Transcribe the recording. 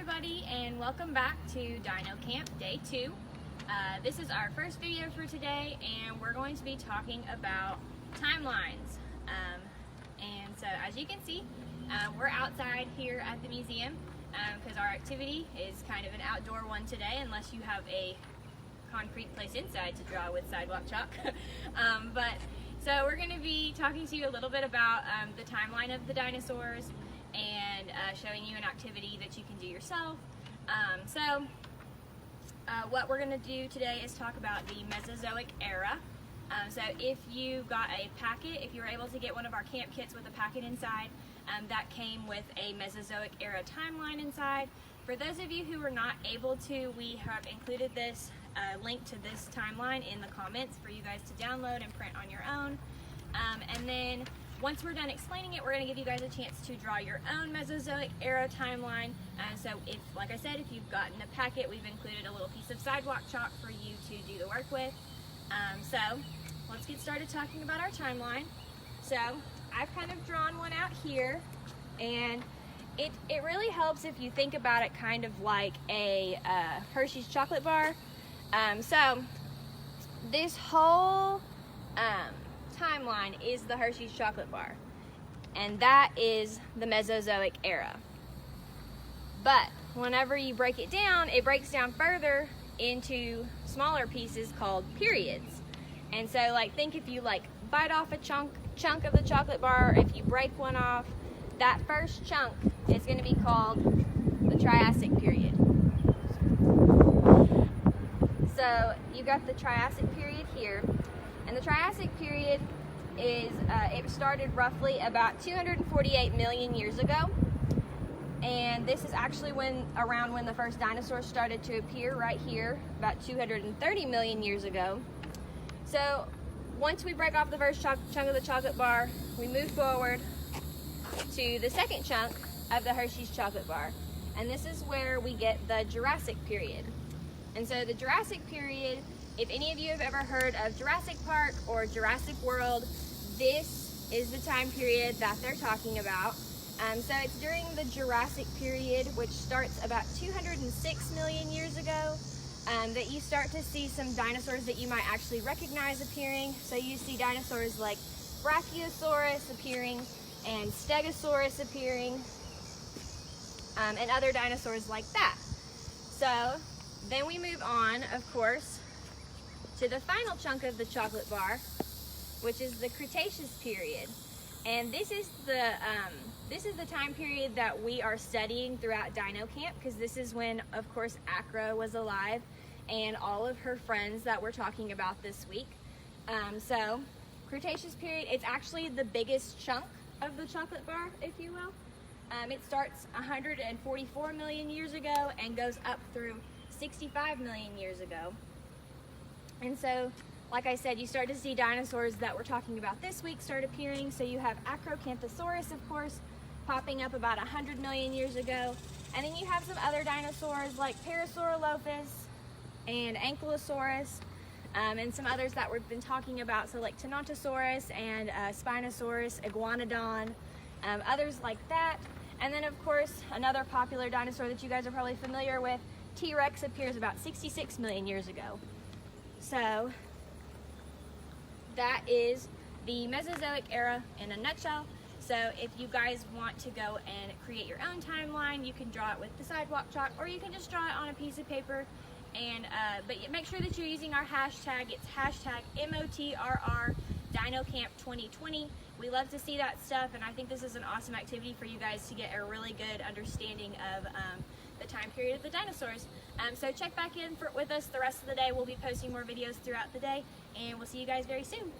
everybody, and welcome back to Dino Camp Day 2. This is our first video for today, and we're going to be talking about timelines. And so as you can see, we're outside here at the museum because our activity is kind of an outdoor one today, unless you have a concrete place inside to draw with sidewalk chalk. So we're going to be talking to you a little bit about the timeline of the dinosaurs and showing you an activity that you can do yourself. What we're going to do today is talk about the Mesozoic era. So if you got a packet, if you were able to get one of our camp kits with a packet inside, that came with a Mesozoic era timeline inside. For those of you who were not able to, we have included this link to this timeline in the comments for you guys to download and print on your own. And then once we're done explaining it, we're going to give you guys a chance to draw your own Mesozoic era timeline. So if, like I said, if you've gotten a packet, we've included a little piece of sidewalk chalk for you to do the work with. So let's get started talking about our timeline. So I've kind of drawn one out here, and it really helps if you think about it kind of like a Hershey's chocolate bar. So this whole timeline is the Hershey's chocolate bar, and that is the Mesozoic era. But whenever you break it down, it breaks down further into smaller pieces called periods. And so like think if you like bite off a chunk of the chocolate bar, or if you break one off, that first chunk is going to be called the Triassic period. So you got the Triassic period here, and the Triassic period is it started roughly about 248 million years ago, and this is actually around when the first dinosaurs started to appear right here, about 230 million years ago. So once we break off the first chunk of the chocolate bar, we move forward to the second chunk of the Hershey's chocolate bar, and this is where we get the Jurassic period. And so the Jurassic period, if any of you have ever heard of Jurassic Park or Jurassic World, this is the time period that they're talking about. So it's during the Jurassic period, which starts about 206 million years ago, that you start to see some dinosaurs that you might actually recognize appearing. So you see dinosaurs like Brachiosaurus appearing, and Stegosaurus appearing, and other dinosaurs like that. So then we move on, of course, to the final chunk of the chocolate bar, which is the Cretaceous period. And this is the time period that we are studying throughout Dino Camp, because this is when, of course, Acro was alive and all of her friends that we're talking about this week. So Cretaceous period, it's actually the biggest chunk of the chocolate bar, if you will. It starts 144 million years ago and goes up through 65 million years ago. And so, like I said, you start to see dinosaurs that we're talking about this week start appearing. So you have Acrocanthosaurus, of course, popping up about 100 million years ago. And then you have some other dinosaurs like Parasaurolophus and Ankylosaurus, and some others that we've been talking about. So like Tenontosaurus and Spinosaurus, Iguanodon, others like that. And then, of course, another popular dinosaur that you guys are probably familiar with, T-Rex, appears about 66 million years ago. So that is the Mesozoic era in a nutshell. So if you guys want to go and create your own timeline, you can draw it with the sidewalk chalk, or you can just draw it on a piece of paper. And but make sure that you're using our hashtag. It's hashtag MOTRR DinoCamp 2020. We love to see that stuff, and I think this is an awesome activity for you guys to get a really good understanding of the time period of the dinosaurs. So check back in with us the rest of the day. We'll be posting more videos throughout the day, and we'll see you guys very soon.